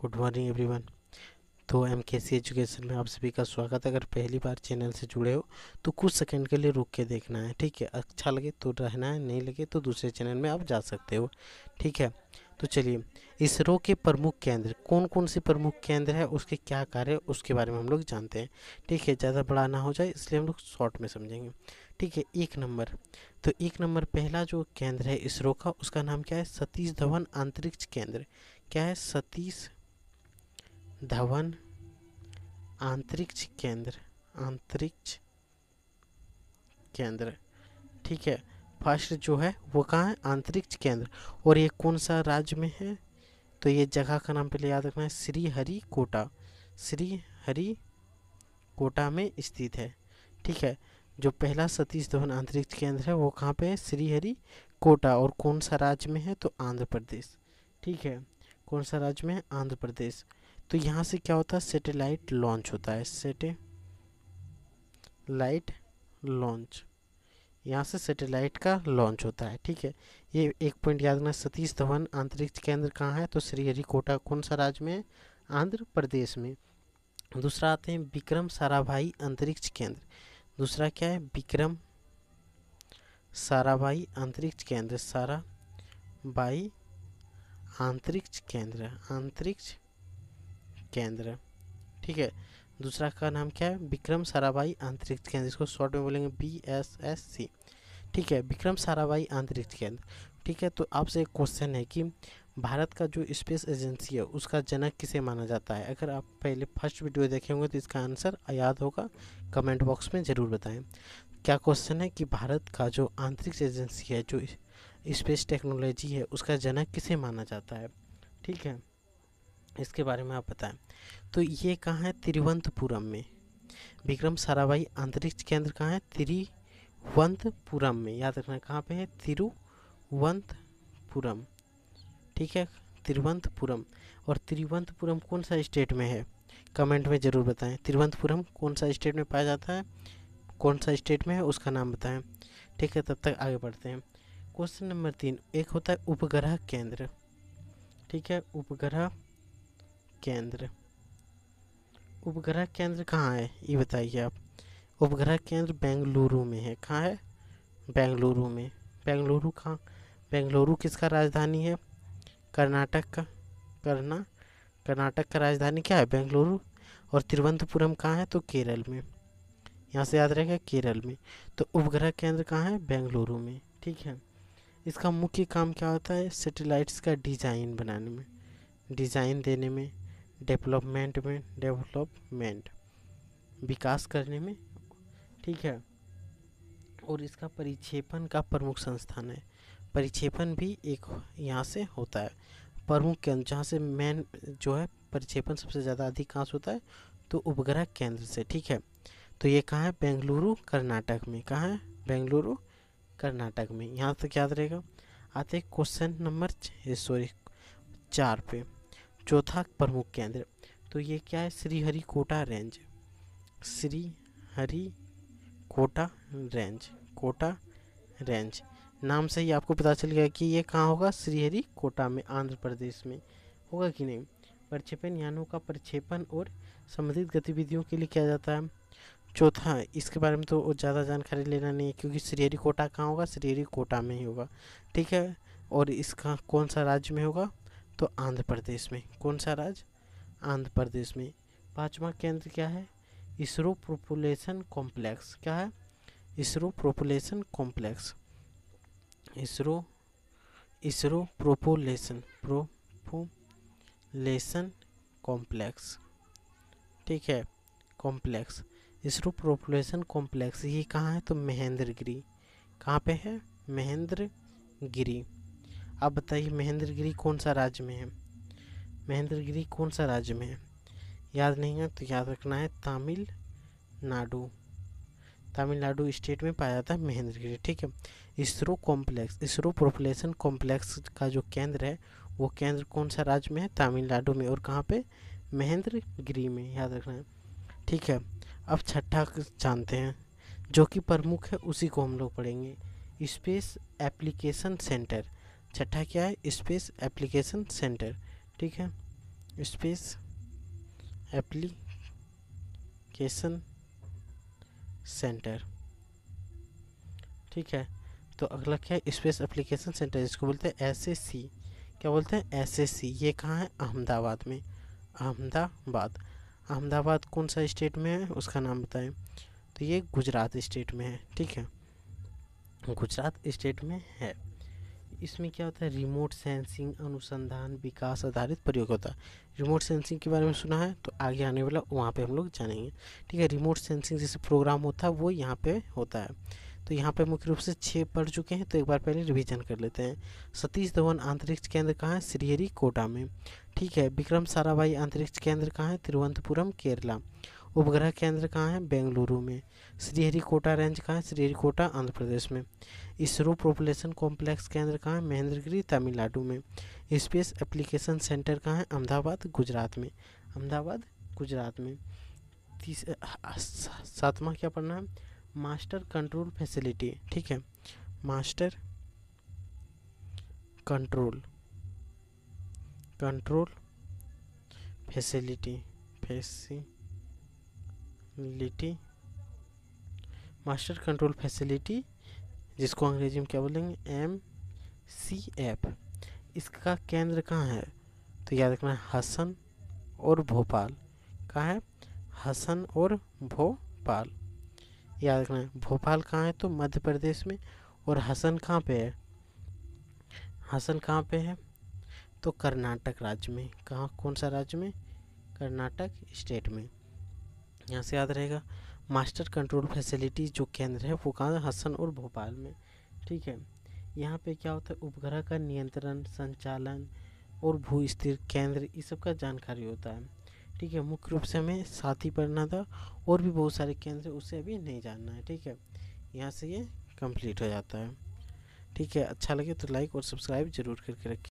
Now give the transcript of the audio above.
Good morning everyone. तो MKC education में आप सभी का स्वागत है। अगर पहली बार चैनल से जुड़े हो तो कुछ सेकंड के लिए रुक के देखना है, ठीक है। अच्छा लगे तो रहना है, नहीं लगे तो दूसरे चैनल में आप जा सकते हो, ठीक है। तो चलिए, इसरो के प्रमुख केंद्र कौन कौन से प्रमुख केंद्र है, उसके क्या कार्य है, उसके बारे में हम लोग जानते हैं, ठीक है। ज़्यादा बड़ा ना हो जाए इसलिए हम लोग शॉर्ट में समझेंगे, ठीक है। एक नंबर, तो एक नंबर पहला जो केंद्र है इसरो का, उसका नाम क्या है? सतीश धवन अंतरिक्ष केंद्र। क्या है? सतीश धवन अंतरिक्ष केंद्र, अंतरिक्ष केंद्र, ठीक है। फर्स्ट जो है वो कहाँ है? अंतरिक्ष केंद्र। और ये कौन सा राज्य में है? तो ये जगह का नाम पहले याद रखना है, श्रीहरिकोटा। श्रीहरिकोटा में स्थित है, ठीक है। जो पहला सतीश धवन अंतरिक्ष केंद्र है वो कहाँ पे है? श्रीहरिकोटा। और कौन सा राज्य में है? तो आंध्र प्रदेश, ठीक है। कौन सा राज्य में है? आंध्र प्रदेश। तो यहाँ से क्या होता है? सैटेलाइट लॉन्च होता है, सैटेलाइट लॉन्च। यहाँ से सैटेलाइट का लॉन्च होता है, ठीक है। ये एक पॉइंट याद रखना, सतीश धवन अंतरिक्ष केंद्र कहाँ है? तो श्रीहरिकोटा। कौन सा राज्य में है? आंध्र प्रदेश में। दूसरा आते हैं विक्रम साराभाई अंतरिक्ष केंद्र। दूसरा क्या है? विक्रम साराभाई अंतरिक्ष केंद्र, साराभाई अंतरिक्ष केंद्र, अंतरिक्ष केंद्र, ठीक है। दूसरा का नाम क्या है? विक्रम साराभाई अंतरिक्ष केंद्र। इसको शॉर्ट में बोलेंगे BSSC, ठीक है। विक्रम साराभाई अंतरिक्ष केंद्र, ठीक है। तो आपसे एक क्वेश्चन है कि भारत का जो स्पेस एजेंसी है उसका जनक किसे माना जाता है? अगर आप पहले फर्स्ट वीडियो देखे होंगे तो इसका आंसर याद होगा, कमेंट बॉक्स में ज़रूर बताएं। क्या क्वेश्चन है कि भारत का जो अंतरिक्ष एजेंसी है, जो स्पेस टेक्नोलॉजी है, उसका जनक किसे माना जाता है, ठीक है। इसके बारे में आप बताएं। तो ये कहाँ है? तिरुवनंतपुरम में। विक्रम साराभाई अंतरिक्ष केंद्र कहाँ है? तिरुवनंतपुरम में। याद रखना कहाँ पे है? तिरुवनंतपुरम, ठीक है। तिरुवनंतपुरम। और तिरुवनंतपुरम कौन सा स्टेट में है? कमेंट में ज़रूर बताएं। तिरुवनंतपुरम कौन सा स्टेट में पाया जाता है? कौन सा स्टेट में है उसका नाम बताएं, ठीक है। तब तक आगे बढ़ते हैं। क्वेश्चन नंबर 3, एक होता है उपग्रह केंद्र, ठीक है। उपग्रह केंद्र, उपग्रह केंद्र कहाँ है ये बताइए आप। उपग्रह केंद्र बेंगलुरु में है। कहाँ है? बेंगलुरु में। बेंगलुरु कहाँ? बेंगलुरु किसका राजधानी है? कर्नाटक का। कर्नाटक का राजधानी क्या है? बेंगलुरु। और तिरुवनंतपुरम कहाँ है? तो केरल में। यहाँ से याद रहेगा, केरल में। तो उपग्रह केंद्र कहाँ है? बेंगलुरु में, ठीक है। इसका मुख्य काम क्या होता है? सैटेलाइट्स का डिज़ाइन बनाने में, डिज़ाइन देने में, डेवलपमेंट विकास करने में, ठीक है। और इसका परिक्षेपण का प्रमुख संस्थान है। परिक्षेपण भी एक यहाँ से होता है, प्रमुख केंद्र जहाँ से मेन जो है परिक्षेपण सबसे ज़्यादा अधिकांश होता है, तो उपग्रह केंद्र से, ठीक है। तो ये कहाँ है? बेंगलुरु कर्नाटक में। कहाँ है? बेंगलुरु कर्नाटक में। यहाँ तक याद रहेगा। आते क्वेश्चन नंबर 4 पे। चौथा प्रमुख केंद्र, तो ये क्या है? Sriharikota range. Sriharikota range, Kota range. नाम से ही आपको पता चल गया कि ये कहाँ होगा? श्रीहरिकोटा में, आंध्र प्रदेश में। होगा कि नहीं? प्रक्षेपण यानों का प्रक्षेपण और संबंधित गतिविधियों के लिए किया जाता है। चौथा, इसके बारे में तो ज़्यादा जानकारी लेना नहीं है क्योंकि श्रीहरिकोटा कहाँ होगा? श्रीहरिकोटा में ही होगा, ठीक है। और इसका कौन सा राज्य में होगा? तो आंध्र प्रदेश में। कौन सा राज्य? आंध्र प्रदेश में। पांचवा केंद्र क्या है? इसरो प्रोपुलेशन कॉम्प्लेक्स। क्या है? इसरो प्रोपुलेशन कॉम्प्लेक्स। इसरो इसरो प्रोपुलेशन कॉम्प्लेक्स, ठीक है। कॉम्प्लेक्स, इसरो प्रोपुलेशन कॉम्प्लेक्स, ये कहाँ है? तो महेंद्रगिरी। कहाँ पे है? महेंद्रगिरी। अब बताइए महेंद्रगिरी कौन सा राज्य में है? महेंद्रगिरी कौन सा राज्य में है? याद नहीं है तो याद रखना है तमिलनाडु। तमिलनाडु स्टेट में पाया जाता है महेंद्रगिरी, ठीक है। ISRO complex, ISRO population complex का जो केंद्र है वो केंद्र कौन सा राज्य में है? तमिलनाडु में। और कहाँ पे? महेंद्रगिरी में, याद रखना है, ठीक है। अब छठा जानते हैं, जो कि प्रमुख है उसी को हम लोग पढ़ेंगे। Space application centre. छठा क्या है? स्पेस एप्लीकेशन सेंटर, ठीक है। Space application centre. ठीक है, तो अगला क्या है, स्पेस एप्लीकेशन सेंटर, जिसको बोलते हैं SAC। क्या बोलते हैं, SAC। ये कहाँ है, अहमदाबाद में। अहमदाबाद। अहमदाबाद कौन सा स्टेट में है, उसका नाम बताएं। तो ये गुजरात स्टेट में है। ठीक है, गुजरात स्टेट में है। इसमें क्या होता है, रिमोट सेंसिंग अनुसंधान विकास आधारित प्रयोग होता है। रिमोट सेंसिंग के बारे में सुना है, तो आगे आने वाला वहाँ पे हम लोग जानेंगे। ठीक है, रिमोट सेंसिंग जैसे प्रोग्राम होता है वो यहाँ पे होता है। तो यहाँ पे मुख्य रूप से 6 पढ़ चुके हैं, तो एक बार पहले रिवीजन कर लेते हैं। सतीश धवन अंतरिक्ष केंद्र कहाँ है, श्रीहरिकोटा में। ठीक है, विक्रम साराभाई अंतरिक्ष केंद्र कहाँ है, तिरुवनंतपुरम केरला। उपग्रह केंद्र कहाँ है, बेंगलुरु में। श्रीहरिकोटा रेंज कहाँ है, श्रीहरिकोटा आंध्र प्रदेश में। इसरो प्रोपल्शन कॉम्प्लेक्स केंद्र कहाँ है, महेंद्रगिरी तमिलनाडु में। स्पेस एप्लीकेशन सेंटर कहाँ है, अहमदाबाद गुजरात में। अहमदाबाद गुजरात में। 7वां क्या पढ़ना है, मास्टर कंट्रोल फैसिलिटी। ठीक है, master control facility master control facility, जिसको अंग्रेजी में क्या बोलेंगे, MCF। इसका केंद्र कहाँ है, तो याद रखना है हसन और भोपाल। कहाँ है, हसन और भोपाल। याद रखना है, भोपाल कहाँ है, तो मध्य प्रदेश में। और हसन कहाँ पे है, हसन कहाँ पे है, तो कर्नाटक राज्य में। कहाँ, कौन सा राज्य में, कर्नाटक स्टेट में। यहाँ से याद रहेगा। मास्टर कंट्रोल फैसिलिटी जो केंद्र है वो कहाँ है, हसन और भोपाल में। ठीक है, यहाँ पे क्या होता है, उपग्रह का नियंत्रण, संचालन और भू स्थिर केंद्र, इस सब का जानकारी होता है। ठीक है, मुख्य रूप से हमें साथ ही पढ़ना था, और भी बहुत सारे केंद्र उसे अभी नहीं जानना है। ठीक है, यहाँ से ये कंप्लीट हो जाता है। ठीक है, अच्छा लगे तो लाइक और सब्सक्राइब जरूर करके रखें।